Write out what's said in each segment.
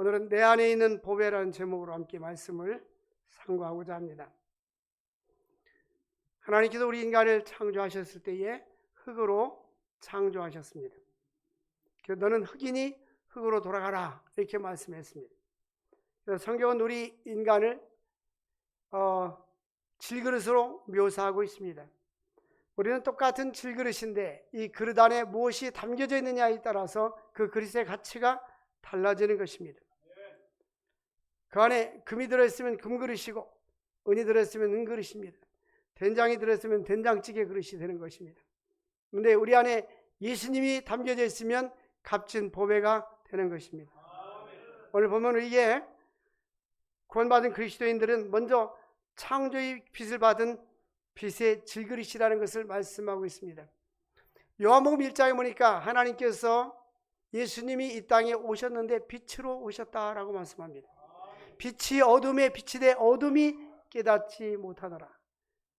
오늘은 내 안에 있는 보배라는 제목으로 함께 말씀을 상고하고자 합니다. 하나님께서 우리 인간을 창조하셨을 때에 흙으로 창조하셨습니다. 너는 흙이니 흙으로 돌아가라 이렇게 말씀했습니다. 성경은 우리 인간을 질그릇으로 묘사하고 있습니다. 우리는 똑같은 질그릇인데 이 그릇 안에 무엇이 담겨져 있느냐에 따라서 그 그릇의 가치가 달라지는 것입니다. 그 안에 금이 들어있으면 금그릇이고 은이 들어있으면 은그릇입니다. 된장이 들어있으면 된장찌개 그릇이 되는 것입니다. 그런데 우리 안에 예수님이 담겨져 있으면 값진 보배가 되는 것입니다. 오늘 보면 이게 구원받은 그리스도인들은 먼저 창조의 빛을 받은 빛의 질그릇이라는 것을 말씀하고 있습니다. 요한복음 1장에 보니까 하나님께서 예수님이 이 땅에 오셨는데 빛으로 오셨다라고 말씀합니다. 빛이 어둠에 빛이 돼 어둠이 깨닫지 못하더라.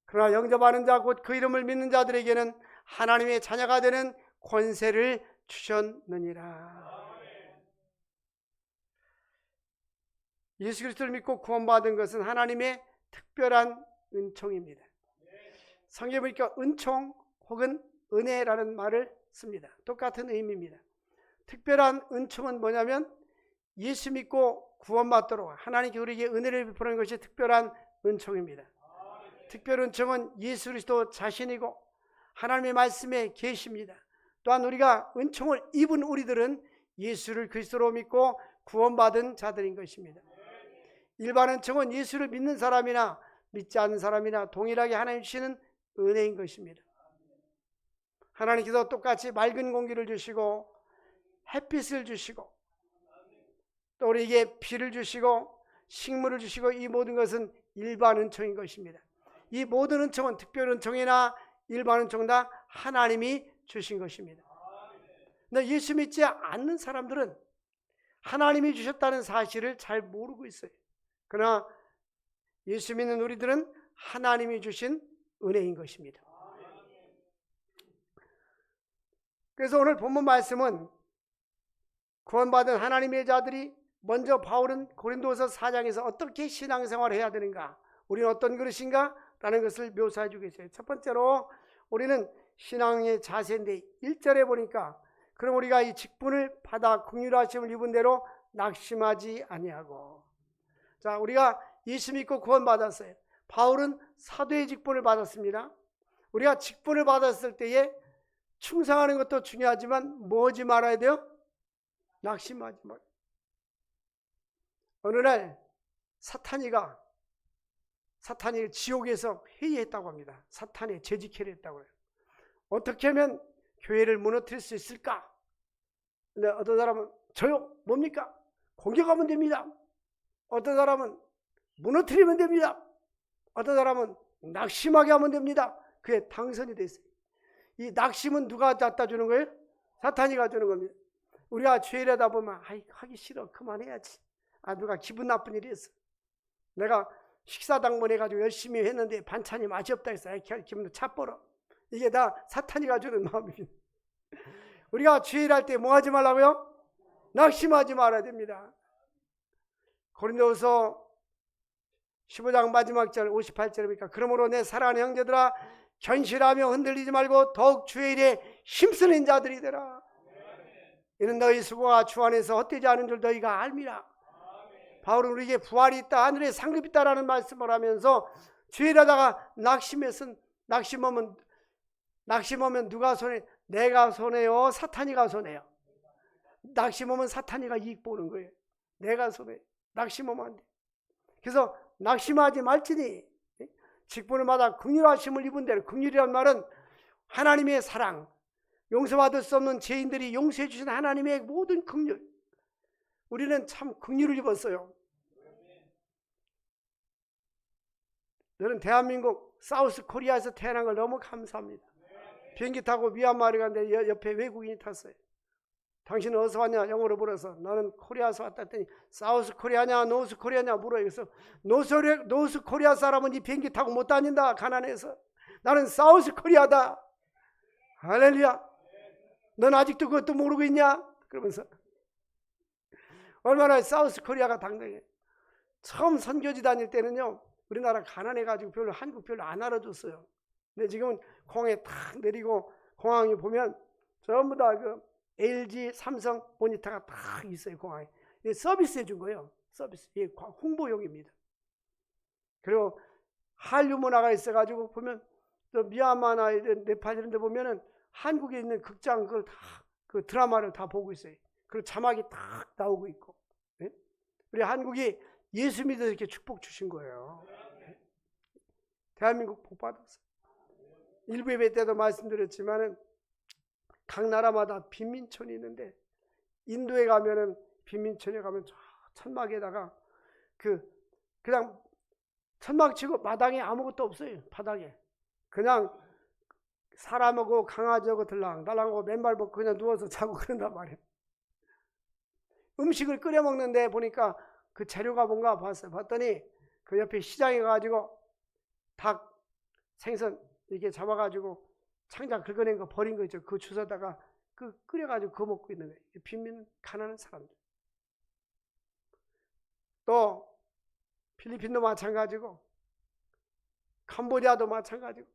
그러나 영접하는 자 곧 그 이름을 믿는 자들에게는 하나님의 자녀가 되는 권세를 주셨느니라. 예수 그리스도를 믿고 구원받은 것은 하나님의 특별한 은총입니다. 성경에 보니까 은총 혹은 은혜라는 말을 씁니다. 똑같은 의미입니다. 특별한 은총은 뭐냐면 예수 믿고 구원받도록 하나님께 우리에게 은혜를 베푸는 것이 특별한 은총입니다. 특별 은총은 예수 그리스도 자신이고 하나님의 말씀에 계십니다. 또한 우리가 은총을 입은 우리들은 예수를 그리스도로 믿고 구원받은 자들인 것입니다. 일반 은총은 예수를 믿는 사람이나 믿지 않는 사람이나 동일하게 하나님 주시는 은혜인 것입니다. 하나님께서 똑같이 맑은 공기를 주시고 햇빛을 주시고 또 우리에게 비를 주시고 식물을 주시고 이 모든 것은 일반 은총인 것입니다. 이 모든 은총은 특별 은총이나 일반 은총 다 하나님이 주신 것입니다. 근데 예수 믿지 않는 사람들은 하나님이 주셨다는 사실을 잘 모르고 있어요. 그러나 예수 믿는 우리들은 하나님이 주신 은혜인 것입니다. 그래서 오늘 본문 말씀은 구원받은 하나님의 자들이 먼저 바울은 고린도서 4장에서 어떻게 신앙생활을 해야 되는가, 우리는 어떤 그릇인가 라는 것을 묘사해 주고 있어요. 첫 번째로 우리는 신앙의 자세인데 1절에 보니까 그럼 우리가 이 직분을 받아 긍휼하심을 입은 대로 낙심하지 아니하고. 자, 우리가 예수 믿고 구원받았어요. 바울은 사도의 직분을 받았습니다. 우리가 직분을 받았을 때에 충성하는 것도 중요하지만 뭐 하지 말아야 돼요? 낙심하지 말아요. 어느 날 사탄이 지옥에서 회의했다고 합니다. 사탄의 재직회를 했다고 해요. 어떻게 하면 교회를 무너뜨릴 수 있을까? 근데 어떤 사람은 저요? 뭡니까? 공격하면 됩니다. 어떤 사람은 무너뜨리면 됩니다. 어떤 사람은 낙심하게 하면 됩니다. 그게 당선이 됐어요. 이 낙심은 누가 갖다 주는 거예요? 사탄이 가주는 겁니다. 우리가 죄를 하다 보면 하기 싫어 그만해야지. 누가 기분 나쁜 일이 있어. 내가 식사 당번해가지고 열심히 했는데 반찬이 맛이 없다 해서 기분도 차버려. 이게 다 사탄이 가주는 마음입니다. 우리가 죄를 할 때 뭐 하지 말라고요? 낙심하지 말아야 됩니다. 고린도서 15장 마지막 절 58절에 보니까 그러므로 내 사랑하는 형제들아 견실하며 흔들리지 말고 더욱 주의 일에 힘쓰는 자들이 되라. 이는 너희 수고가 주 안에서 헛되지 않은 줄 너희가 알미라. 바울은 우리에게 부활이 있다, 하늘에 상급이 있다라는 말씀을 하면서 죄일하다가 낙심하면 누가 손해? 내가 손해요? 사탄이가 손해요? 낙심하면 사탄이가 이익 보는 거예요. 내가 손해. 낙심하면 안 돼. 그래서 낙심하지 말지니 직분을 받아 긍휼하심을 입은 대로. 긍휼이란 말은 하나님의 사랑, 용서받을 수 없는 죄인들이 용서해 주신 하나님의 모든 긍휼. 우리는 참 긍휼을 입었어요. 저는 대한민국 사우스 코리아에서 태어난 걸 너무 감사합니다. 비행기 타고 미얀마를 갔는데 옆에 외국인이 탔어요. 당신은 어디서 왔냐? 영어로 물어서 나는 코리아에서 왔다 했더니 사우스 코리아냐 노스 코리아냐 물어요. 그래서 노스 코리아 사람은 이 비행기 타고 못 다닌다 가난해서. 나는 사우스 코리아다. 할렐루야. 넌 아직도 그것도 모르고 있냐? 그러면서 얼마나 사우스 코리아가 당당해. 처음 선교지 다닐 때는요, 우리나라 가난해가지고 별로 한국 별로 안 알아줬어요. 근데 지금은 공항에 탁 내리고 공항에 보면 전부 다 그 LG, 삼성 모니터가 딱 있어요, 공항에. 이게 서비스 해준 거예요. 서비스. 이게 홍보용입니다. 그리고 한류 문화가 있어가지고 보면 또 미얀마나 네팔 이런 데 보면은 한국에 있는 극장 그걸 다 그 드라마를 다 보고 있어요. 그리고 자막이 딱 나오고 있고. 네? 우리 한국이 예수 믿어 이렇게 축복 주신 거예요. 대한민국 복 받았어요. 일부 예배 때도 말씀드렸지만은 각 나라마다 빈민촌이 있는데 인도에 가면은 빈민촌에 가면 저 천막에다가 그냥 천막 치고 마당에 아무것도 없어요. 바닥에 그냥 사람하고 강아지하고 들랑달랑하고 맨발 벗고 그냥 누워서 자고 그런단 말이에요. 음식을 끓여 먹는데 보니까 그 재료가 뭔가 봤어요. 봤더니 그 옆에 시장에 가가지고 닭, 생선 이렇게 잡아가지고 창자 긁어낸 거 버린 거 있죠. 그 주워다가 그 끓여가지고 그거 먹고 있는 거예요. 빈민 가난한 사람들. 또 필리핀도 마찬가지고 캄보디아도 마찬가지고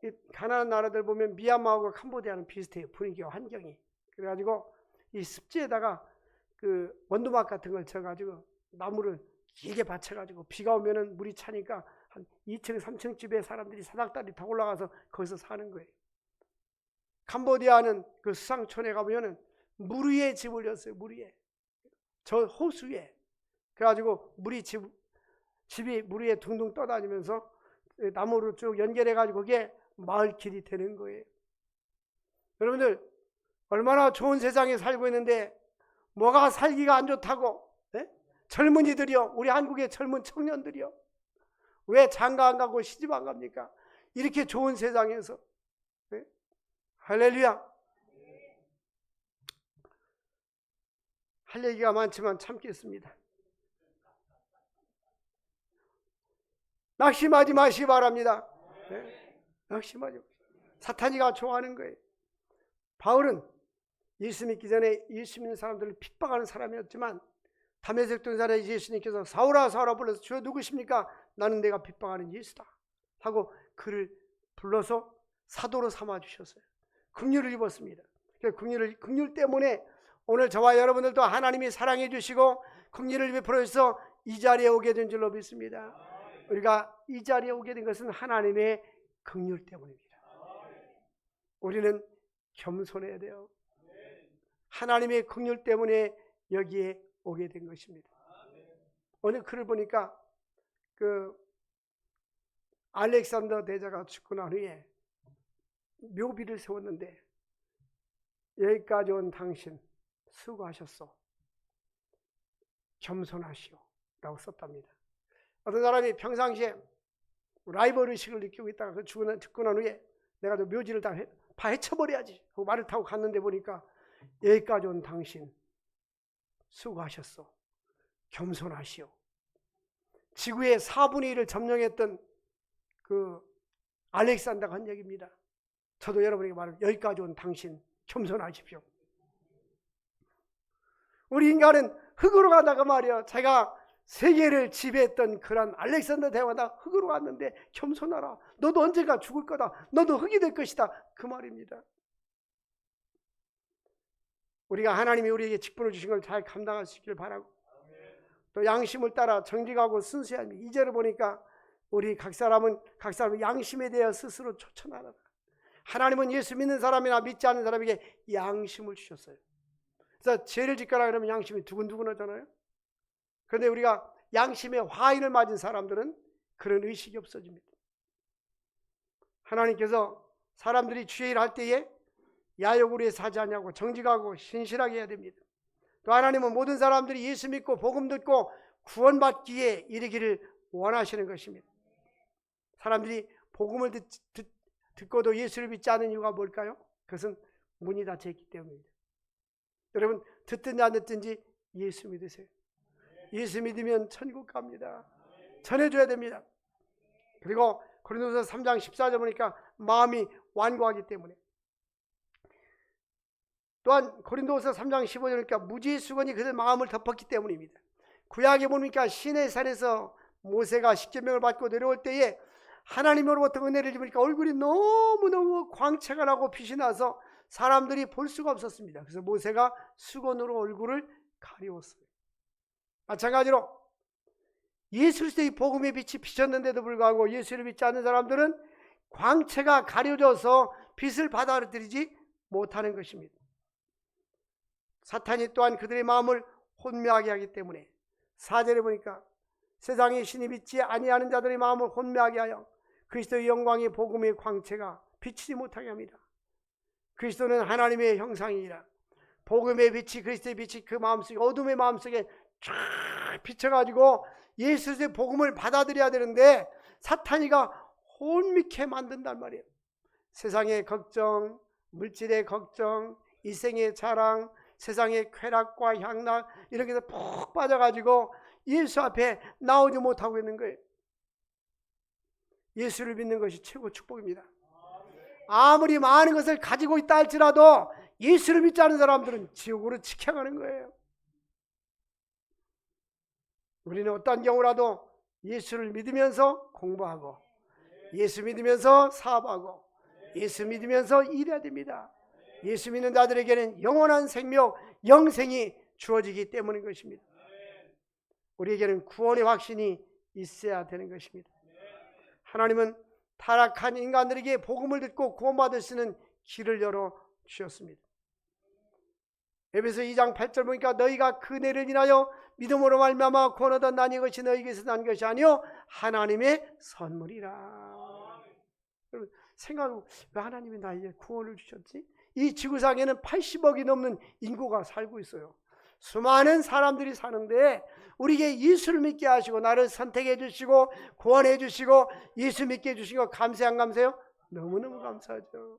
이 가난한 나라들 보면 미얀마하고 캄보디아는 비슷해요. 분위기와 환경이. 그래가지고 이 습지에다가 그 원두막 같은 걸 쳐가지고 나무를 길게 받쳐가지고 비가 오면은 물이 차니까 한 2층, 3층 집에 사람들이 사닥다리 다 올라가서 거기서 사는 거예요. 캄보디아는 그 수상촌에 가보면은 물 위에 집을 졌어요. 물 위에. 저 호수 위에. 그래가지고 집이 물 위에 둥둥 떠다니면서 나무로 쭉 연결해가지고 그게 마을 길이 되는 거예요. 여러분들 얼마나 좋은 세상에 살고 있는데 뭐가 살기가 안 좋다고? 네? 젊은이들이요, 우리 한국의 젊은 청년들이요, 왜 장가 안 가고 시집 안 갑니까? 이렇게 좋은 세상에서. 네? 할렐루야. 할 얘기가 많지만 참겠습니다. 낙심하지 마시기 바랍니다. 네? 낙심하지 마시고. 사탄이가 좋아하는 거예요. 바울은 예수 믿기 전에 예수 믿는 사람들을 핍박하는 사람이었지만 다메섹 동산에 예수님께서 사울아 사울아 불러서 주여 누구십니까? 나는 내가 핍박하는 예수다 하고 그를 불러서 사도로 삼아 주셨어요. 긍휼을 입었습니다. 긍휼 때문에 오늘 저와 여러분들도 하나님이 사랑해 주시고 긍휼을 베풀어 주셔서 이 자리에 오게 된 줄로 믿습니다. 우리가 이 자리에 오게 된 것은 하나님의 긍휼 때문입니다. 우리는 겸손해야 돼요. 하나님의 긍휼 때문에 여기에 오게 된 것입니다. 오늘 글을 보니까 그 알렉산더 대제가 죽고 난 후에 묘비를 세웠는데 여기까지 온 당신 수고하셨소. 겸손하시오 라고 썼답니다. 어떤 사람이 평상시에 라이벌 의식을 느끼고 있다가 그 죽고 난 후에 내가 저 묘지를 다 파헤쳐버려야지 하고 말을 타고 갔는데 보니까 여기까지 온 당신 수고하셨소. 겸손하시오. 지구의 4분의 1을 점령했던 그 알렉산더가 한 얘기입니다. 저도 여러분에게 말합니다. 여기까지 온 당신 겸손하십시오. 우리 인간은 흙으로 가다가 말이야, 제가 세계를 지배했던 그런 알렉산더 대왕보다 흙으로 갔는데 겸손하라. 너도 언젠가 죽을 거다. 너도 흙이 될 것이다. 그 말입니다. 우리가 하나님이 우리에게 직분을 주신 걸 잘 감당할 수 있기를 바라고, 또 양심을 따라 정직하고 순수해야 합니다. 이제를 보니까 우리 각 사람은 양심에 대해 스스로 쫓아나가라. 하나님은 예수 믿는 사람이나 믿지 않는 사람에게 양심을 주셨어요. 그래서 죄를 짓거나 그러면 양심이 두근두근하잖아요. 그런데 우리가 양심의 화인을 맞은 사람들은 그런 의식이 없어집니다. 하나님께서 사람들이 주의 일을 할 때에 야욕으로 해서 하지 않냐고 정직하고 신실하게 해야 됩니다. 또 하나님은 모든 사람들이 예수 믿고 복음 듣고 구원받기에 이르기를 원하시는 것입니다. 사람들이 복음을 듣고도 예수를 믿지 않는 이유가 뭘까요? 그것은 문이 닫혀있기 때문입니다. 여러분, 듣든지 안 듣든지 예수 믿으세요. 예수 믿으면 천국 갑니다. 전해줘야 됩니다. 그리고 고린도서 3장 14절 보니까 마음이 완고하기 때문에 또한 고린도후서 3장 15절 그러니까 무지의 수건이 그들 마음을 덮었기 때문입니다. 구약에 보니까 시내 산에서 모세가 십계명을 받고 내려올 때에 하나님으로부터 은혜를 입으니까 얼굴이 너무너무 광채가 나고 빛이 나서 사람들이 볼 수가 없었습니다. 그래서 모세가 수건으로 얼굴을 가리웠어요. 마찬가지로 예수 그리스도의 복음의 빛이 비쳤는데도 불구하고 예수를 믿지 않는 사람들은 광채가 가려져서 빛을 받아들이지 못하는 것입니다. 사탄이 또한 그들의 마음을 혼미하게 하기 때문에 4절에 보니까 세상에 신이 믿지 아니하는 자들의 마음을 혼미하게 하여 그리스도의 영광의 복음의 광채가 비치지 못하게 합니다. 그리스도는 하나님의 형상이라 복음의 빛이 그리스도의 빛이 그 마음속에 어둠의 마음속에 쫙 비쳐가지고 예수의 복음을 받아들여야 되는데 사탄이가 혼미케 만든단 말이에요. 세상의 걱정, 물질의 걱정, 이생의 자랑, 세상의 쾌락과 향락 이렇게 해서 푹 빠져가지고 예수 앞에 나오지 못하고 있는 거예요. 예수를 믿는 것이 최고 축복입니다. 아무리 많은 것을 가지고 있다 할지라도 예수를 믿지 않은 사람들은 지옥으로 지켜가는 거예요. 우리는 어떤 경우라도 예수를 믿으면서 공부하고 예수 믿으면서 사업하고 예수 믿으면서 일해야 됩니다. 예수 믿는 자들에게는 영원한 생명, 영생이 주어지기 때문인 것입니다. 우리에게는 구원의 확신이 있어야 되는 것입니다. 하나님은 타락한 인간들에게 복음을 듣고 구원받을 수 있는 길을 열어 주셨습니다. 에베소 2장 8절 보니까 너희가 그 은혜를 인하여 믿음으로 말미암아 구원 얻은 난 이것이 너희에게서 난 것이 아니요 하나님의 선물이라. 여러분 생각하고 왜 하나님이 나에게 구원을 주셨지? 이 지구상에는 80억이 넘는 인구가 살고 있어요. 수많은 사람들이 사는데 우리에게 예수를 믿게 하시고 나를 선택해 주시고 구원해 주시고 예수 믿게 해주신 거 감사해 안 감사해요? 너무너무 감사하죠.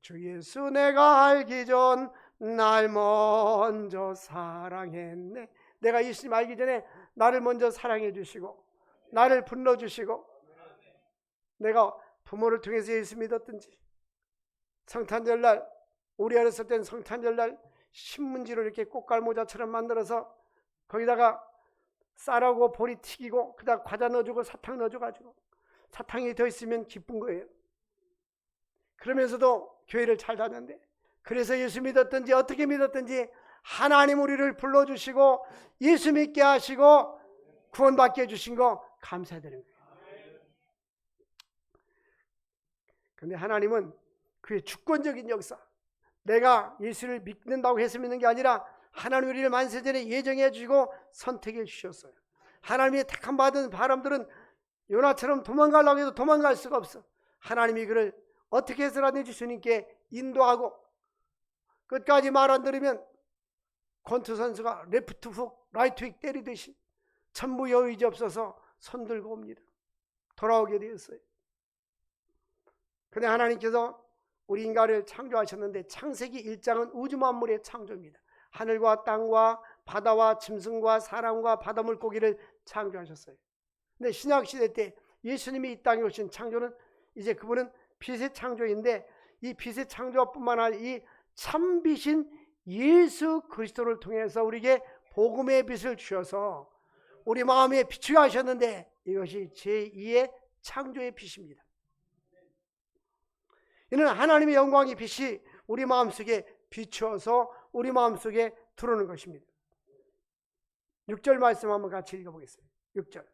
주 예수 내가 알기 전 날 먼저 사랑했네. 내가 예수님 알기 전에 나를 먼저 사랑해 주시고 나를 불러주시고 내가 부모를 통해서 예수 믿었든지 성탄절날 우리 어렸을 땐 성탄절날 신문지를 이렇게 꽃갈모자처럼 만들어서 거기다가 쌀하고 보리 튀기고 그다음 과자 넣어주고 사탕 넣어줘가지고 사탕이 더 있으면 기쁜 거예요. 그러면서도 교회를 잘 다녔는데 그래서 예수 믿었든지 어떻게 믿었든지 하나님 우리를 불러주시고 예수 믿게 하시고 구원받게 해주신 거 감사드리는 거예요. 그런데 하나님은 그의 주권적인 역사, 내가 예수를 믿는다고 해서 믿는 게 아니라 하나님 우리를 만세전에 예정해 주시고 선택해 주셨어요. 하나님이 택함 받은 사람들은 요나처럼 도망가려고 해도 도망갈 수가 없어. 하나님이 그를 어떻게 해서라든지 주님께 인도하고 끝까지 말 안 들으면 권투 선수가 레프트 훅 라이트 훅 때리듯이 전부 여의지 없어서 손 들고 옵니다. 돌아오게 되었어요. 그런데 하나님께서 우리 인간을 창조하셨는데 창세기 1장은 우주 만물의 창조입니다. 하늘과 땅과 바다와 짐승과 사람과 바다 물고기를 창조하셨어요. 근데 신약시대 때 예수님이 이 땅에 오신 창조는 이제 그분은 빛의 창조인데 이 빛의 창조뿐만 아니라 이 참빛인 예수 그리스도를 통해서 우리에게 복음의 빛을 주셔서 우리 마음에 비추게 하셨는데 이것이 제2의 창조의 빛입니다. 이는 하나님의 영광의 빛이 우리 마음속에 비추어서 우리 마음속에 들어오는 것입니다. 6절 말씀 한번 같이 읽어보겠습니다. 6절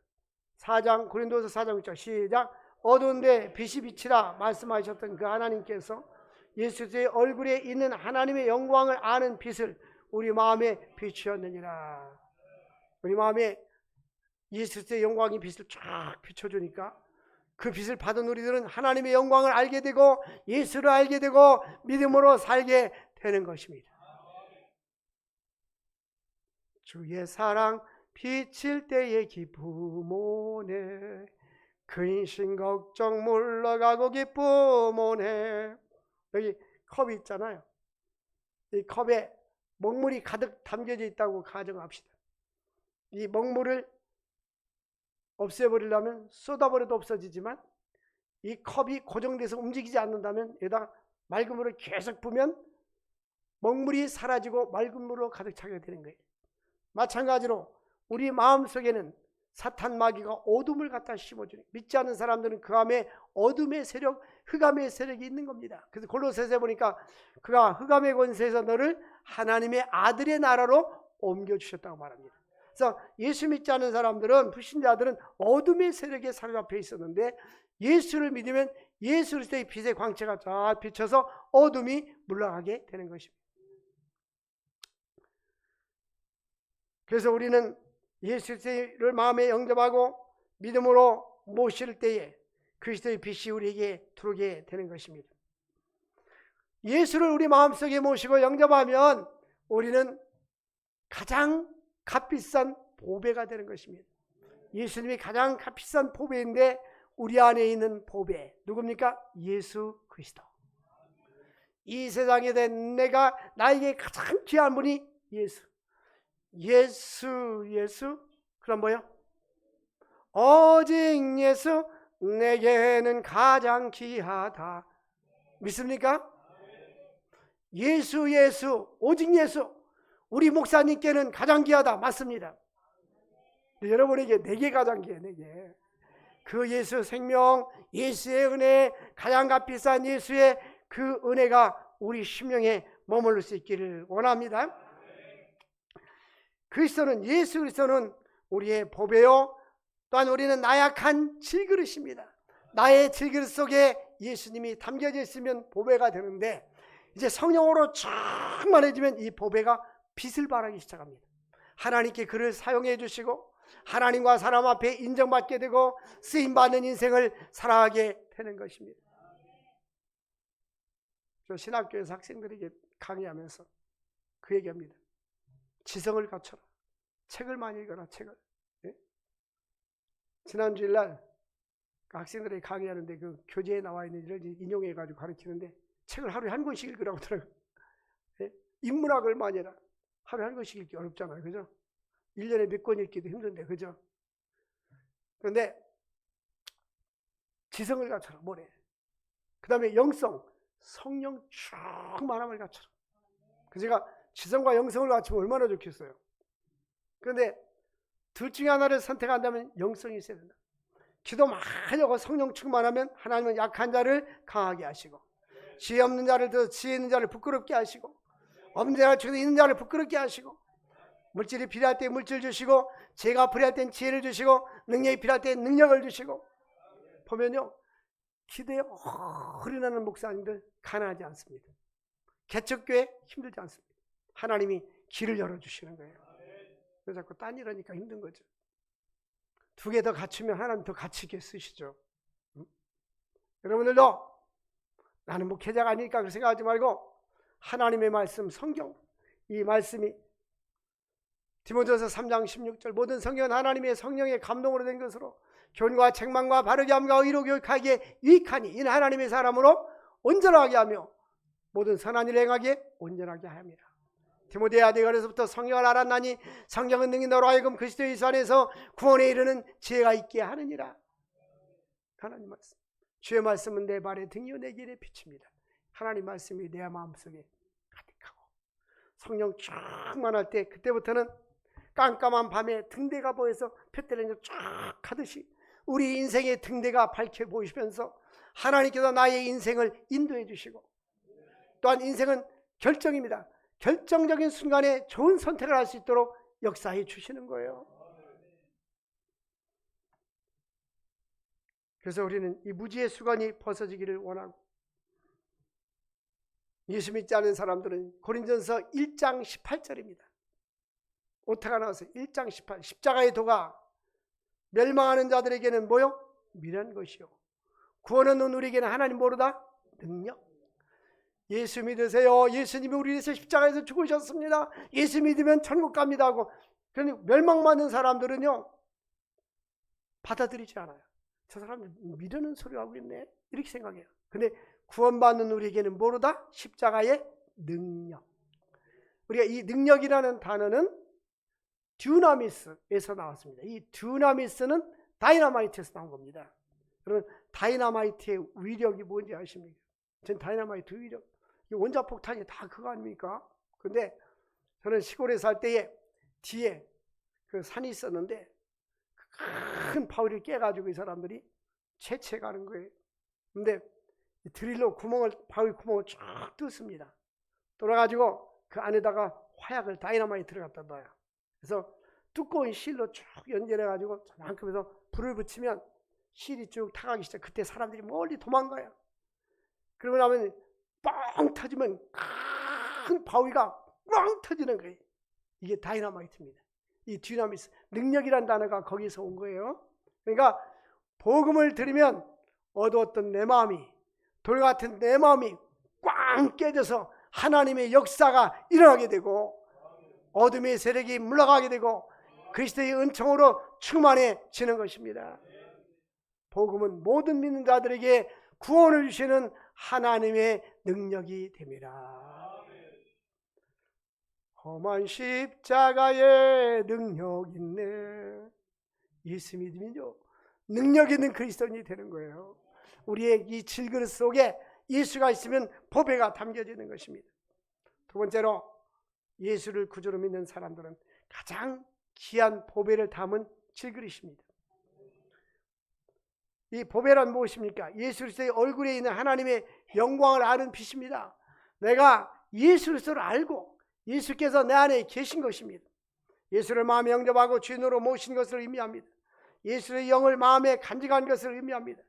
4장 고린도서 4장 6절 시작. 어두운데 빛이 비치라 말씀하셨던 그 하나님께서 예수의 얼굴에 있는 하나님의 영광을 아는 빛을 우리 마음에 비추었느니라. 우리 마음에 예수의 영광의 빛을 쫙 비춰주니까 그 빛을 받은 우리들은 하나님의 영광을 알게 되고 예수를 알게 되고 믿음으로 살게 되는 것입니다. 주의 사랑 비칠 때의 기쁨 오네 근심 걱정 물러가고 기쁨 오네. 여기 컵이 있잖아요. 이 컵에 먹물이 가득 담겨져 있다고 가정합시다. 이 먹물을 없애버리려면 쏟아버려도 없어지지만 이 컵이 고정돼서 움직이지 않는다면 여기다 맑은 물을 계속 부으면 먹물이 사라지고 맑은 물로 가득 차게 되는 거예요. 마찬가지로 우리 마음속에는 사탄 마귀가 어둠을 갖다 심어주는, 믿지 않는 사람들은 그 안에 어둠의 세력, 흑암의 세력이 있는 겁니다. 그래서 골로새서에 보니까 그가 흑암의 권세에서 너를 하나님의 아들의 나라로 옮겨주셨다고 말합니다. 그래서 예수 믿지 않는 사람들은, 불신자들은 어둠의 세력에 사로잡혀 있었는데 예수를 믿으면 예수 그리스도의 빛의 광채가 쫙 비쳐서 어둠이 물러가게 되는 것입니다. 그래서 우리는 예수 그리스도를 마음에 영접하고 믿음으로 모실 때에 그리스도의 빛이 우리에게 들어오게 되는 것입니다. 예수를 우리 마음속에 모시고 영접하면 우리는 가장 값비싼 보배가 되는 것입니다. 예수님이 가장 값비싼 보배인데 우리 안에 있는 보배 누굽니까? 예수 그리스도. 이 세상에 된 나에게 가장 귀한 분이 예수. 그럼 뭐요? 오직 예수 내게는 가장 귀하다. 믿습니까? 예수, 오직 예수. 우리 목사님께는 가장 귀하다. 맞습니다. 여러분에게 내게 가장 귀해. 내게. 그 예수 생명, 예수의 은혜, 가장 값비싼 예수의 그 은혜가 우리 심령에 머무를 수 있기를 원합니다. 예수 그리스도는 우리의 보배요, 또한 우리는 나약한 질그릇입니다. 나의 질그릇 속에 예수님이 담겨져 있으면 보배가 되는데, 이제 성령으로 충만해지면 이 보배가 빛을 발하기 시작합니다. 하나님께 그를 사용해 주시고 하나님과 사람 앞에 인정받게 되고 쓰임받는 인생을 살아가게 되는 것입니다. 저 신학교에서 학생들에게 강의하면서 그 얘기합니다. 지성을 갖춰라. 책을 많이 읽어라. 책을. 네? 지난 주일날 학생들에게 강의하는데 그 교재에 나와 있는 일을 인용해가지고 가르치는데 책을 하루에 한 권씩 읽으라고 하더라고요. 네? 인문학을 많이 해라. 하루에 한 권씩 읽기 어렵잖아요. 그죠? 1년에 몇 권 읽기도 힘든데, 그죠? 그런데 지성을 갖춰라. 뭐래? 그 다음에 성령 충만함을 갖춰라. 그래서 제가 지성과 영성을 갖추면 얼마나 좋겠어요. 그런데 둘 중에 하나를 선택한다면 영성이 있어야 된다. 기도 많이 하고 성령 충만하면 하나님은 약한 자를 강하게 하시고, 지혜 없는 자를 더 지혜 있는 자를 부끄럽게 하시고, 없는 자를 주도 있는 자를 부끄럽게 하시고, 물질이 필요할 때 물질 주시고, 지혜가 필요할 땐 지혜를 주시고, 능력이 필요할 땐 능력을 주시고. 보면요, 기도에 허리나는 목사님들 가난하지 않습니다. 개척교회 힘들지 않습니다. 하나님이 길을 열어주시는 거예요. 그래서 자꾸 딴 일 하니까 힘든 거죠. 두 개 더 갖추면 하나님 더 가치있게 쓰시죠. 여러분들도 나는 목회자가 아니니까 그렇게 생각하지 말고 하나님의 말씀, 성경, 이 말씀이 디모데후서 3장 16절 모든 성경은 하나님의 성령의 감동으로 된 것으로 교훈과 책망과 바르게 함과 의로 교육하기에 유익하니 이는 하나님의 사람으로 온전하게 하며 모든 선한 일을 행하기에 온전하게 함이라. 디모데야, 네가 어려서부터 성경을 알았나니 성경은 능히 너로 하여금 그리스도 예수 안에서 구원에 이르는 지혜가 있게 하느니라. 하나님 말씀, 주의 말씀은 내 발의 등이요 내 길의 빛입니다. 하나님 말씀이 내 마음속에 가득하고 성령 충만할 때, 그때부터는 깜깜한 밤에 등대가 보여서 볕대는 쫙 하듯이 우리 인생의 등대가 밝혀 보이시면서 하나님께서 나의 인생을 인도해 주시고, 또한 인생은 결정입니다. 결정적인 순간에 좋은 선택을 할 수 있도록 역사해 주시는 거예요. 그래서 우리는 이 무지의 수건이 벗어지기를 원하고, 예수 믿지 않은 사람들은 고린전서 1장 18절입니다. 오타가 나와서 1장 18, 십자가의 도가 멸망하는 자들에게는 뭐요? 미련한 것이요, 구원은 우리에게는 하나님 모르다 능력. 예수 믿으세요. 예수님이 우리 위해서 십자가에서 죽으셨습니다. 예수 믿으면 천국 갑니다 하고, 그런데 멸망받는 사람들은요 받아들이지 않아요. 저 사람 미련한 소리 하고 있네 이렇게 생각해요. 근데 구원받는 우리에게는 모르다 십자가의 능력. 우리가 이 능력이라는 단어는 듀나미스에서 나왔습니다. 이 듀나미스는 다이너마이트에서 나온 겁니다. 여러분, 다이너마이트의 위력이 뭔지 아십니까? 전 다이너마이트 위력, 이 원자폭탄이 다 그거 아닙니까? 근데 저는 시골에 살 때에 뒤에 그 산이 있었는데 큰 바위를 깨가지고 이 사람들이 채취해가는 거예요. 근데 드릴로 바위 구멍을 쫙 뚫습니다. 뚫어가지고 그 안에다가 화약을 다이너마이트를 갖다 넣어요. 그래서 두꺼운 실로 쭉 연결해가지고 저만큼에서 불을 붙이면 실이 쭉 타가기 시작. 그때 사람들이 멀리 도망가요. 그러고 나면 뻥 터지면 큰 바위가 뻥 터지는 거예요. 이게 다이너마이트입니다. 이 디나미스, 능력이란 단어가 거기서 온 거예요. 그러니까 복음을 들으면 어두웠던 내 마음이, 돌 같은 내 마음이 꽝 깨져서 하나님의 역사가 일어나게 되고 어둠의 세력이 물러가게 되고 그리스도의 은총으로 충만해지는 것입니다. 복음은 모든 믿는 자들에게 구원을 주시는 하나님의 능력이 됩니다. 험한 십자가에 능력 있네. 예수 믿으면요, 능력 있는 그리스도인이 되는 거예요. 우리의 이 질그릇 속에 예수가 있으면 보배가 담겨지는 것입니다. 두 번째로, 예수를 구주로 믿는 사람들은 가장 귀한 보배를 담은 질그릇입니다. 이 보배란 무엇입니까? 예수 그리스도의 얼굴에 있는 하나님의 영광을 아는 빛입니다. 내가 예수 그리스도를 알고 예수께서 내 안에 계신 것입니다. 예수를 마음에 영접하고 주인으로 모신 것을 의미합니다. 예수의 영을 마음에 간직한 것을 의미합니다.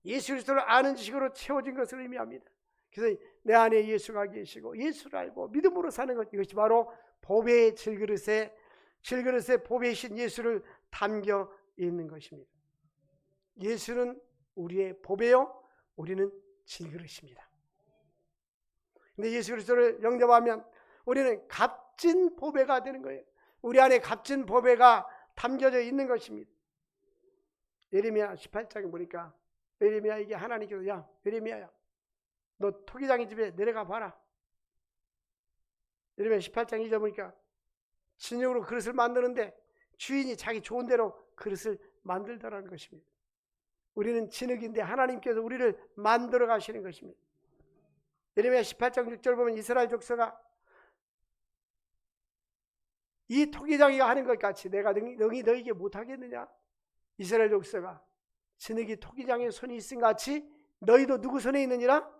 예수 그리스도를 아는 지식으로 채워진 것을 의미합니다. 그래서 내 안에 예수가 계시고 예수를 알고 믿음으로 사는 것, 이것이 바로 보배의 질그릇에 보배이신 예수를 담겨 있는 것입니다. 예수는 우리의 보배요, 우리는 질그릇입니다. 근데 예수 그리스도를 영접하면 우리는 값진 보배가 되는 거예요. 우리 안에 값진 보배가 담겨져 있는 것입니다. 예레미야 18장에 보니까 예레미야에게 하나님께서, 야 예레미야야, 너 토기장의 집에 내려가 봐라. 예레미야 18장 2절 보니까 진흙으로 그릇을 만드는데 주인이 자기 좋은 대로 그릇을 만들더라는 것입니다. 우리는 진흙인데 하나님께서 우리를 만들어 가시는 것입니다. 예레미야 18장 6절 보면 이스라엘 족속아, 이 토기장이가 하는 것 같이 내가 능히 너에게 못하겠느냐? 이스라엘 족속아, 진흙이 토기장의 손이 있은 같이 너희도 누구 손에 있느니라?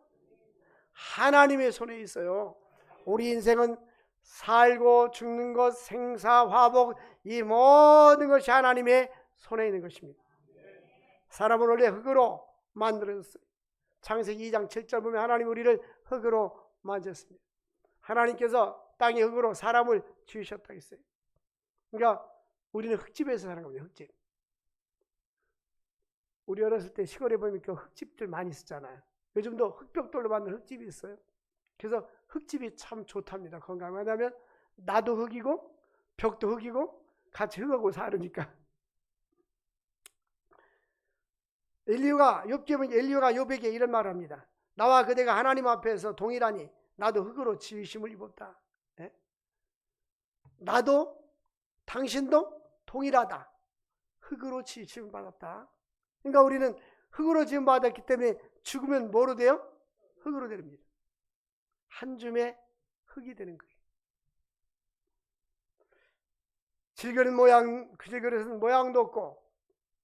하나님의 손에 있어요. 우리 인생은 살고 죽는 것, 생사, 화복, 이 모든 것이 하나님의 손에 있는 것입니다. 사람은 원래 흙으로 만들어졌어요. 창세기 2장 7절 보면 하나님 우리를 흙으로 만졌습니다. 하나님께서 땅의 흙으로 사람을 지으셨다 했어요. 그러니까 우리는 흙집에서 사는 겁니다. 흙집. 우리 어렸을 때 시골에 보면 그 흙집들 많이 있었잖아요. 요즘도 흙벽돌로 만든 흙집이 있어요. 그래서 흙집이 참 좋답니다. 건강. 왜냐하면 나도 흙이고 벽도 흙이고 같이 흙하고 사르니까. 엘리야가 욥에게 이런 말을 합니다. 나와 그대가 하나님 앞에서 동일하니 나도 흙으로 지으심을 입었다. 네? 나도 당신도 동일하다. 흙으로 지으심을 받았다. 그러니까 우리는 흙으로 지음 받았기 때문에 죽으면 뭐로 돼요? 흙으로 됩니다. 한 줌의 흙이 되는 거예요. 그 질그릇은 모양도 없고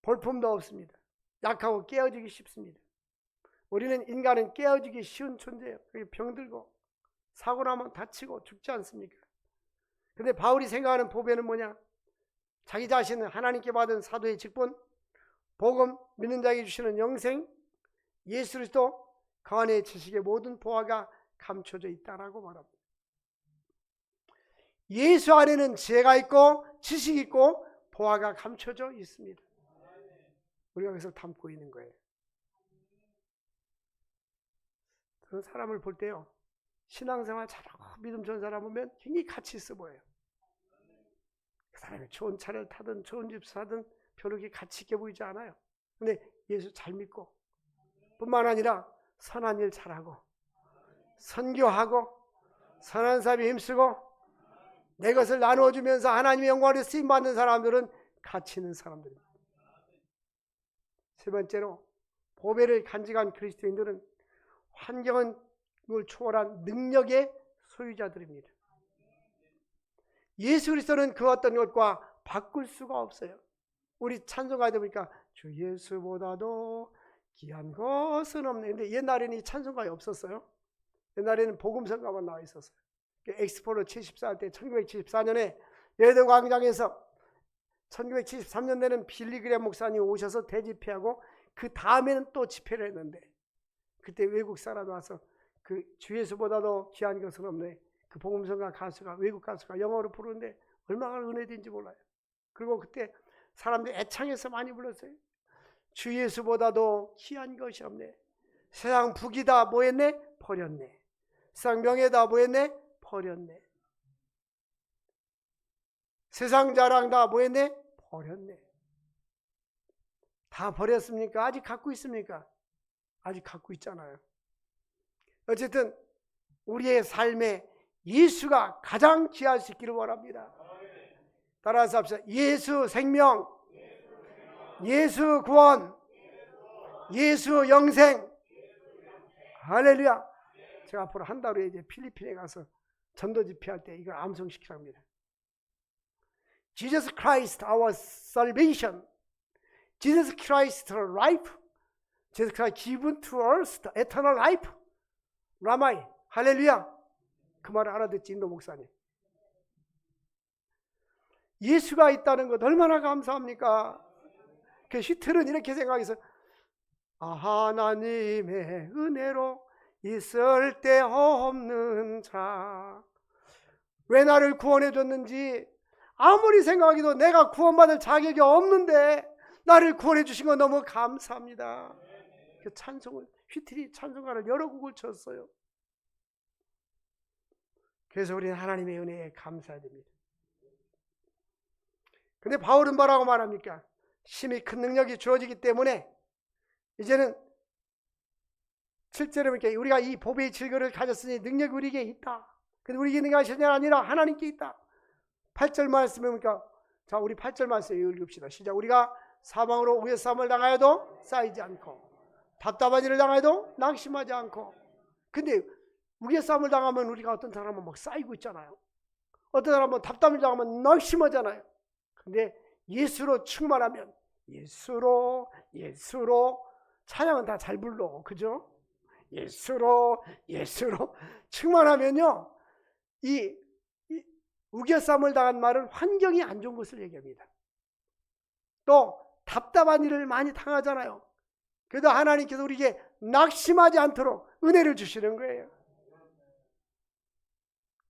볼품도 없습니다. 약하고 깨어지기 쉽습니다. 우리는 인간은 깨어지기 쉬운 존재예요. 병들고 사고 나면 다치고 죽지 않습니까? 근데 바울이 생각하는 보배는 뭐냐? 자기 자신은 하나님께 받은 사도의 직분, 복음, 믿는 자에게 주시는 영생, 예수 그리스도, 그 안에 지식의 모든 보화가 감춰져 있다라고 말합니다. 예수 안에는 지혜가 있고 지식이 있고 보화가 감춰져 있습니다. 우리가 그것을 담고 있는 거예요. 그런 사람을 볼 때요, 신앙생활 잘하고 믿음 좋은 사람 보면 굉장히 가치 있어 보여요. 그 사람이 좋은 차를 타든 좋은 집 사든 별로 그렇게 가치 있게 보이지 않아요. 근데 예수 잘 믿고 뿐만 아니라 선한 일 잘하고 선교하고 선한 사람이 힘쓰고 내 것을 나누어주면서 하나님의 영광을 쓰임받는 사람들은 가치 있는 사람들입니다. 세 번째로, 보배를 간직한 그리스도인들은 환경을 초월한 능력의 소유자들입니다. 예수 그리스도는 그 어떤 것과 바꿀 수가 없어요. 우리 찬송가에 보니까 주 예수보다도 귀한 것은 없네. 근데 옛날에는 이 찬송가에 없었어요. 옛날에는 복음성가만 나와 있었어요. 엑스포로 74할 때 1974년에 여의도 광장에서 1973년에는 빌리그램 목사님이 오셔서 대집회하고 그 다음에는 또 집회를 했는데 그때 외국 사람이 와서 그 주 예수보다도 귀한 것은 없네. 그 복음성가 가수가 외국 가수가 영어로 부르는데 얼마나 은혜된지 몰라요. 그리고 그때 사람들이 애창해서 많이 불렀어요. 주 예수보다도 귀한 것이 없네. 세상 부귀다 뭐했네? 버렸네. 세상 명예다 뭐했네? 버렸네. 세상 자랑 다 뭐했네? 버렸네. 다 버렸습니까? 아직 갖고 있습니까? 아직 갖고 있잖아요. 어쨌든 우리의 삶에 예수가 가장 귀할 수 있기를 원합니다. 따라서 합시다. 예수 생명, 예수 구원, 예수 영생. 할렐루야. 제가 앞으로 한 달 후에 이제 필리핀에 가서 전도 집회할 때 이걸 암송시키려 합니다. Jesus Christ our salvation. Jesus Christ our life. Jesus Christ given to us the eternal life. 라마이. 할렐루야. 그 말을 알아듣지 인도 목사님. 예수가 있다는 것 얼마나 감사합니까? 그 히틀은 이렇게 생각해서 하나님의 은혜로 있을 데 없는 자. 왜 나를 구원해 줬는지 아무리 생각해도 내가 구원받을 자격이 없는데 나를 구원해 주신 건 너무 감사합니다. 그 찬송을 휘틀이 찬송가를 여러 곡을 쳤어요. 그래서 우리는 하나님의 은혜에 감사해야 됩니다. 근데 바울은 뭐라고 말합니까? 심히 큰 능력이 주어지기 때문에 이제는 실제로 이렇게 우리가 이 보배의 질거를 가졌으니 능력이 우리에게 있다. 근데 우리에게 있는 것이 아니라 하나님께 있다. 8절 말씀에 보니까 자 우리 8절 말씀 읽읍시다. 시작. 우리가 사방으로 우겨싸움을 당하여도 쌓이지 않고 답답한 일을 당하여도 낙심하지 않고. 근데 우겨싸움을 당하면 우리가 어떤 사람은 막 쌓이고 있잖아요. 어떤 사람은 답답을 당하면 낙심하잖아요. 근데 예수로 충만하면 예수로 찬양은 다 잘 불러. 그죠? 예수로 충만하면요. 이 우겨싸움을 당한 말은 환경이 안 좋은 것을 얘기합니다. 또 답답한 일을 많이 당하잖아요. 그래도 하나님께서 우리에게 낙심하지 않도록 은혜를 주시는 거예요.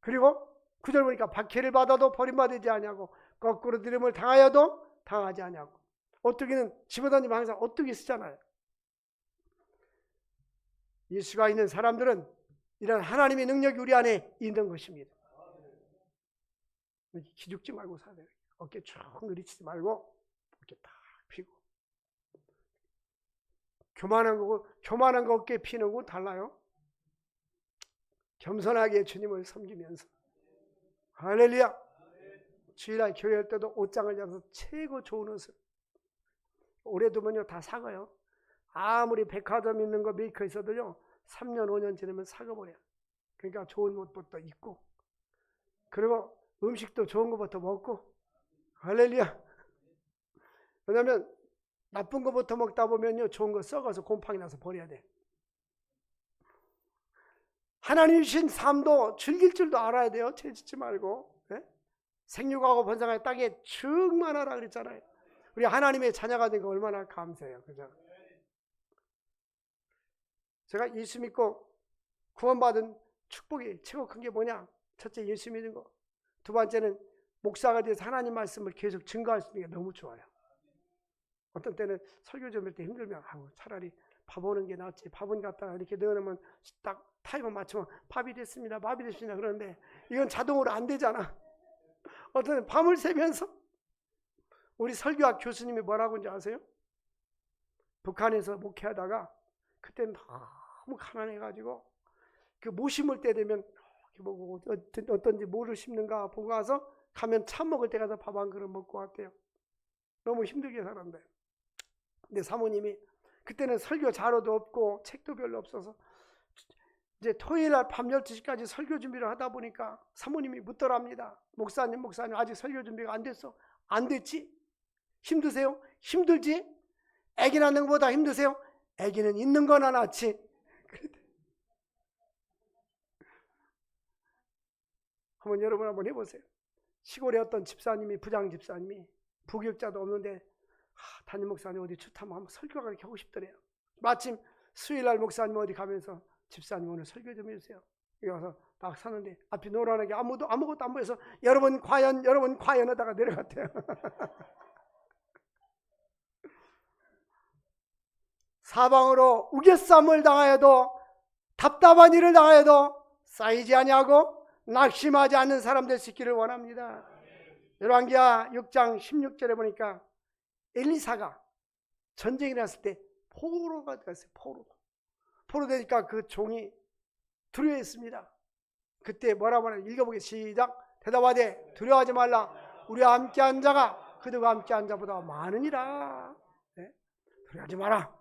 그리고 9절 보니까 박해를 받아도 버림받지 아니하고 거꾸로 들음을 당하여도 당하지 아니하고. 오뚜기는 집어던지면 항상 오뚜기 쓰잖아요. 예수가 있는 사람들은 이런 하나님의 능력이 우리 안에 있는 것입니다. 기죽지 말고 살아야 돼요. 어깨 쭉 내리치지 말고 어깨 딱 피고. 교만한 거 어깨 피는 거 달라요. 겸손하게 주님을 섬기면서. 할렐루야. 주일날 교회할 때도 옷장을 잡아서 최고 좋은 옷을 오래 두면요 다 사가요. 아무리 백화점 있는 거 메이커 있어도요 3년 5년 지나면 사가버려. 그러니까 좋은 옷부터 입고 그리고 음식도 좋은 것부터 먹고. 할렐루야. 왜냐하면 나쁜 것부터 먹다 보면요 좋은 거 썩어서 곰팡이 나서 버려야 돼. 하나님 주신 삶도 즐길 줄도 알아야 돼요. 죄짓지 말고. 네? 생육하고 번성하여 땅에 충만하라 그랬잖아요. 우리 하나님의 자녀가 된 거 얼마나 감사해요. 그죠? 제가 예수 믿고 구원받은 축복이 최고 큰 게 뭐냐? 첫째 예수 믿는 거. 두 번째는 목사가 돼서 하나님 말씀을 계속 증거할 수 있는 게 너무 좋아요. 어떤 때는 설교 좀 할 때 힘들면 차라리 밥 오는 게 낫지. 밥은 갖다가 이렇게 넣어놓으면 딱 타임을 맞추면 밥이 됐습니다. 그러는데 이건 자동으로 안 되잖아. 어떤 때는 밤을 새면서 우리 설교학 교수님이 뭐라고 하는지 아세요? 북한에서 목회하다가 그때는 너무 가난해가지고 그 모 심을 때 되면 보고 어떤지 뭐를 심는가 보고 가서 가면 참 먹을 때 가서 밥 한 그릇 먹고 왔대요. 너무 힘들게 살았는데. 근데 사모님이 그때는 설교 자료도 없고 책도 별로 없어서 이제 토요일 날 밤 12시까지 설교 준비를 하다 보니까 사모님이 묻더랍니다. 목사님 아직 설교 준비가 안 됐어. 안 됐지? 힘드세요? 힘들지? 아기 낳는 것보다 힘드세요? 아기는 있는 거나 낫지. 한번 여러분 한번 해보세요. 시골에 어떤 집사님이, 부장 집사님이 부교육자도 없는데 담임 목사님 어디 좋다면 한번 설교가 그렇게 하고 싶더래요. 마침 수요일 날 목사님 어디 가면서 집사님 오늘 설교 좀 해주세요. 여기 와서 딱 사는데 앞이 노란하게 아무것도 안 보여서 여러분 과연 하다가 내려갔대요. 사방으로 우겨쌈을 당하여도 답답한 일을 당하여도 쌓이지 아니하고 낙심하지 않는 사람 될 수 있기를 원합니다. 열왕기하 6장 16절에 보니까 엘리사가 전쟁이 났을 때 포로가 되었어요. 포로 되니까 그 종이 두려워했습니다. 그때 뭐라고 하나 읽어보겠습니다. 시작. 대답하되 두려워하지 말라. 우리와 함께한 자가 그들과 함께한 자보다 많으니라. 네? 두려워하지 마라.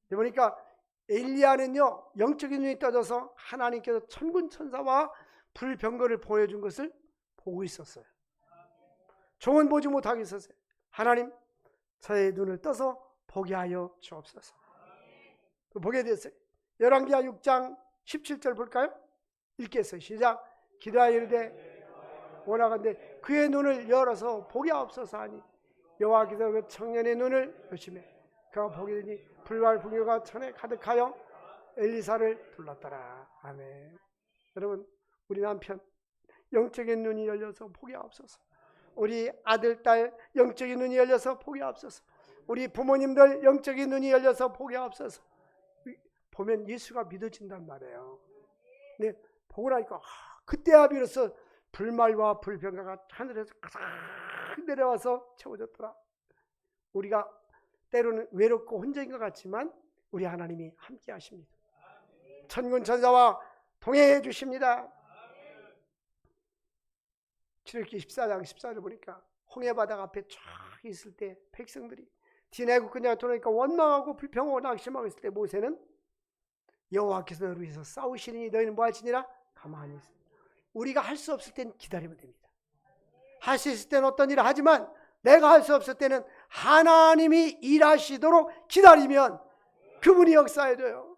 보니까 엘리야는요 영적인 눈이 떠져서 하나님께서 천군 천사와 불병거를 보여준 것을 보고 있었어요. 종은 보지 못하고 있었어요. 하나님 저의 눈을 떠서 보게 하여 주옵소서. 보게 됐어요. 열왕기하 6장 17절 볼까요? 읽겠어요. 시작. 기도하여 이르되 원하건대 그의 눈을 열어서 보게 하옵소서 하니 여호와께서 그 청년의 눈을 여시매 그가 보게 되니 불과 풍요가 천에 가득하여 엘리사를 불렀더라. 아멘. 여러분 우리 남편 영적인 눈이 열려서 보게 하옵소서. 우리 아들 딸 영적인 눈이 열려서 보게 하옵소서. 우리 부모님들 영적인 눈이 열려서 보게 하옵소서. 보면 예수가 믿어진단 말이에요. 근데 보고 나니까 그때야 비로소 불말과 불병가가 하늘에서 가득 내려와서 채워졌더라. 우리가 때로는 외롭고 혼자인 것 같지만 우리 하나님이 함께 하십니다. 천군 천사와 동행해 주십니다. 출애굽기 14장 14절 보니까 홍해바다 앞에 쫙 있을 때 백성들이 디내고 그냥 돌아오니까 원망하고 불평하고 낙심하고 있을 때 모세는 여호와께서 너를 위해서 싸우시니 너희는 뭐할지니라 가만히 있어. 우리가 할 수 없을 땐 기다리면 됩니다. 할 수 있을 때는 어떤 일을 하지만 내가 할 수 없을 때는 하나님이 일하시도록 기다리면 그분이 역사해줘요.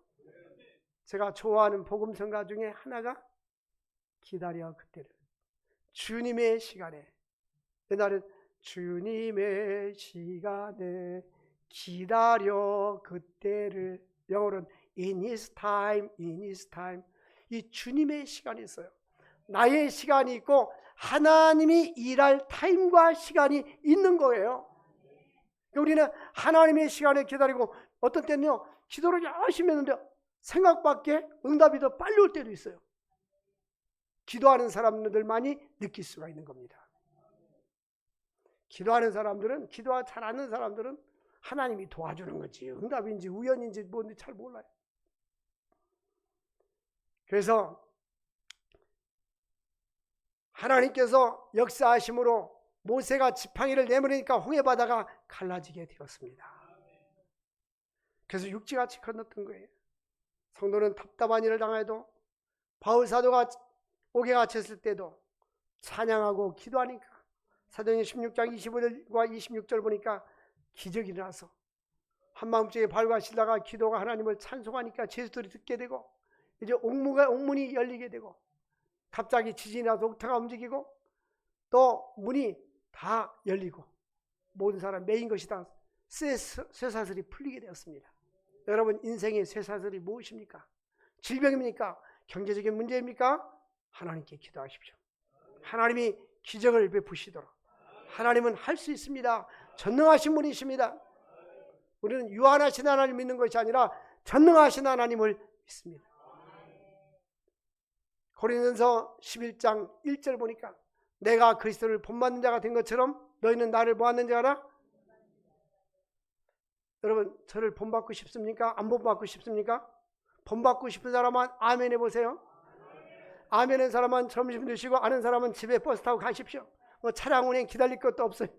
제가 좋아하는 복음성가 중에 하나가 기다려 그때를 주님의 시간에 옛날엔 주님의 시간에 기다려 그때를 영어로는 in his time, in his time. 이 주님의 시간이 있어요. 나의 시간이 있고 하나님이 일할 타임과 시간이 있는 거예요. 우리는 하나님의 시간을 기다리고 어떤 때는요 기도를 열심히 했는데 생각밖에 응답이 더 빨리 올 때도 있어요. 기도하는 사람들만이 느낄 수가 있는 겁니다. 기도하는 사람들은, 기도 잘하는 사람들은 하나님이 도와주는 거지 응답인지 우연인지 뭔지 잘 몰라요. 그래서 하나님께서 역사하심으로 모세가 지팡이를 내밀으니까 홍해바다가 갈라지게 되었습니다. 그래서 육지같이 건넜던 거예요. 성도는 답답한 일을 당해도 바울사도가 옥에 갇혔을 때도 찬양하고 기도하니까 사도행전 16장 25절과 26절 보니까 기적이 일어나서 한마음속에 바울과 실라가 기도가 하나님을 찬송하니까 제수들이 듣게 되고 이제 옥문이 열리게 되고 갑자기 지진이 나서 옥타가 움직이고 또 문이 다 열리고 모든 사람 메인 것이 다 쇠사슬이 풀리게 되었습니다. 여러분 인생의 쇠사슬이 무엇입니까? 질병입니까? 경제적인 문제입니까? 하나님께 기도하십시오. 하나님이 기적을 베푸시도록. 하나님은 할 수 있습니다. 전능하신 분이십니다. 우리는 유한하신 하나님을 믿는 것이 아니라 전능하신 하나님을 믿습니다. 고린도전서 11장 1절 보니까 내가 그리스도를 본받는 자가 된 것처럼 너희는 나를 보았는 자라. 여러분 저를 본받고 싶습니까? 안 본받고 싶습니까? 본받고 싶은 사람은 아멘 해보세요. 아멘한 사람은 점심 드시고 아는 사람은 집에 버스 타고 가십시오. 뭐 차량 운행 기다릴 것도 없어요.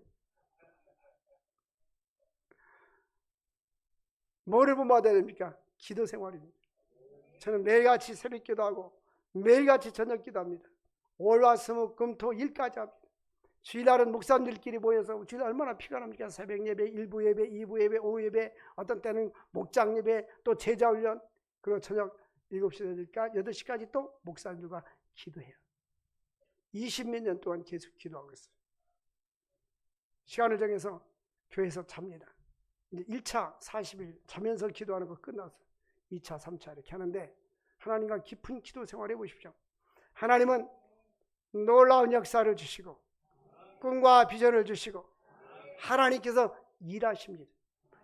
뭐를 본받아야 됩니까? 기도 생활입니다. 저는 매일같이 새벽 기도하고 매일같이 저녁 기도합니다. 월화수목 금토 일까지 합니다. 주일날은 목사님들끼리 모여서 주일 얼마나 피곤합니까? 새벽 예배, 1부 예배, 2부 예배, 오후 예배, 어떤 때는 목장 예배, 또 제자 훈련, 그리고 저녁 7시, 8시까지 또 목사님들과 기도해요. 20몇 년 동안 계속 기도하고 있어요. 시간을 정해서 교회에서 잡니다. 이제 1차 40일 자면서 기도하는 거 끝나서 2차, 3차 이렇게 하는데 하나님과 깊은 기도 생활 해보십시오. 하나님은 놀라운 역사를 주시고 꿈과 비전을 주시고 하나님께서 일하십니다.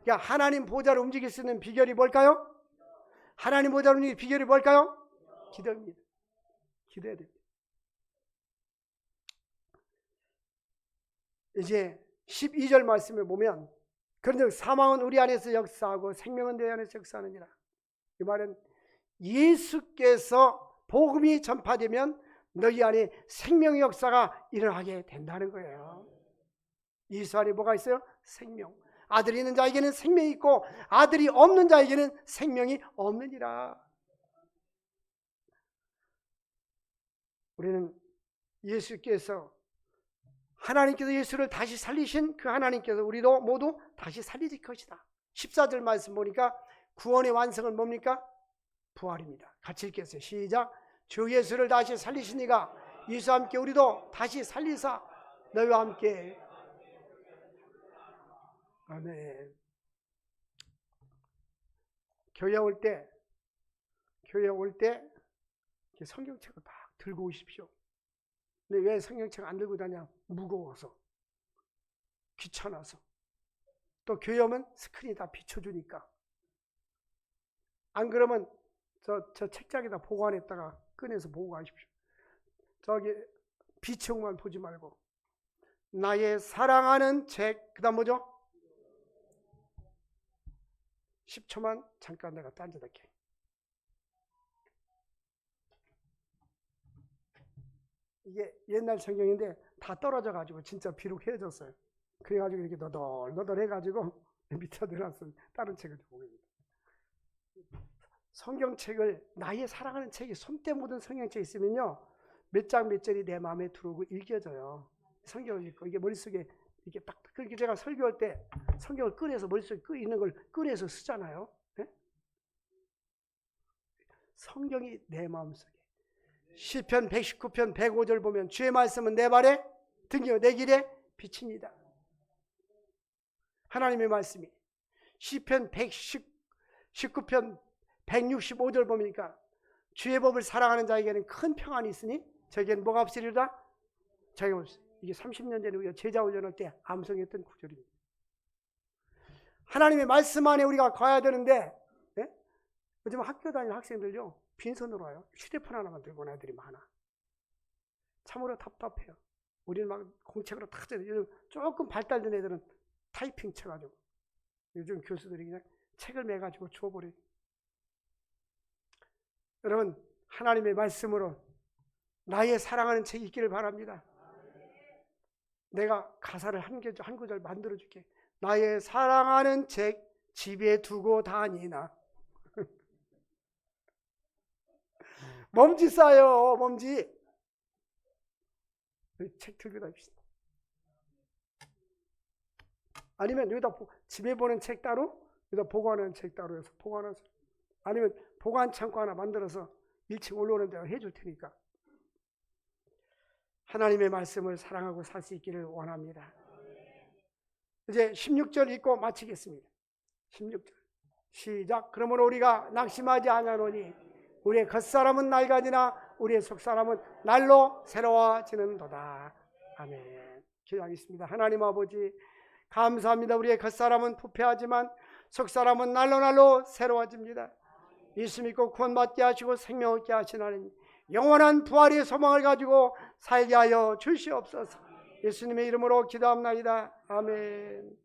그러니까 하나님 보좌를 움직일 수 있는 비결이 뭘까요? 하나님 보좌를 움직일 비결이 뭘까요? 기도입니다. 기도해야 됩니다. 이제 12절 말씀을 보면 그런즉 사망은 우리 안에서 역사하고 생명은 내 안에서 역사하느니라. 이 말은 예수께서 복음이 전파되면 너희 안에 생명의 역사가 일어나게 된다는 거예요. 예수 안에 뭐가 있어요? 생명. 아들이 있는 자에게는 생명이 있고 아들이 없는 자에게는 생명이 없느니라. 우리는 예수께서 하나님께서 예수를 다시 살리신 그 하나님께서 우리도 모두 다시 살리실 것이다. 14절 말씀 보니까 구원의 완성은 뭡니까? 부활입니다. 같이 읽겠어요. 시작. 주 예수를 다시 살리시니가 예수와 함께 우리도 다시 살리사 너희와 함께. 아멘. 교회 올 때 성경책을 막 들고 오십시오. 근데 왜 성경책 안 들고 다냐? 무거워서, 귀찮아서. 또 교회 오면 스크린이 다 비춰주니까. 안 그러면 저 책장에다 보관했다가 꺼내서 보고 가십시오. 저기 비청만 보지 말고 나의 사랑하는 책, 그 다음 뭐죠? 10초만 잠깐 내가 딴짓할게. 이게 옛날 성경인데 다 떨어져 가지고 진짜 비록 헤어졌어요. 그래가지고 이렇게 너덜너덜 해가지고 밑에 들어놨어요. 다른 책을 보고 있습니다. 성경책을, 나의 사랑하는 책이 손때 묻은 성경책 있으면요 몇 장 몇 절이 내 마음에 들어오고 읽혀져요. 성경을 읽고 이게 머릿속에 이렇게 딱, 그렇게 제가 설교할 때 성경을 꺼내서 머릿속에 있는 걸 꺼내서 쓰잖아요. 네? 성경이 내 마음속에. 시편 119편 105절 보면 주의 말씀은 내 발에 등이요 내 길에 빛입니다. 하나님의 말씀이. 시편 119편 165절 보니까 주의 법을 사랑하는 자에게는 큰 평안이 있으니 저에게는 뭐가 없으리라? 저에게 없으리. 이게 30년 전에 우리가 제자 훈련할 때 암송했던 구절입니다. 하나님의 말씀 안에 우리가 가야 되는데, 네? 요즘 학교 다니는 학생들요 빈손으로 와요. 휴대폰 하나만 들고 온 애들이 많아. 참으로 답답해요. 우리는 막 공책으로 탁 써요. 요즘 조금 발달된 애들은 타이핑 쳐가지고 요즘 교수들이 그냥 책을 매가지고 주워버려요. 여러분, 하나님의 말씀으로 나의 사랑하는 책이 있기를 바랍니다. 내가 가사를 한 구절 만들어줄게. 나의 사랑하는 책 집에 두고 다니나. 먼지 싸요, 먼지. 책 들고 다닙시다. 아니면 여기다 집에 보는 책 따로, 여기다 보관하는 책 따로 해서 보관하세요. 아니면 보관 창고 하나 만들어서 1층 올라오는 데가 해줄 테니까. 하나님의 말씀을 사랑하고 살 수 있기를 원합니다. 이제 16절 읽고 마치겠습니다. 16절 시작. 그러므로 우리가 낙심하지 아니하노니 우리의 겉사람은 낡아지나 우리의 속사람은 날로 새로워지는도다. 아멘. 기도하겠습니다. 하나님 아버지 감사합니다. 우리의 겉사람은 부패하지만 속사람은 날로 새로워집니다. 예수 믿고 구원받게 하시고 생명 얻게 하신 하나님, 영원한 부활의 소망을 가지고 살게 하여 주시옵소서. 예수님의 이름으로 기도합나이다. 아멘.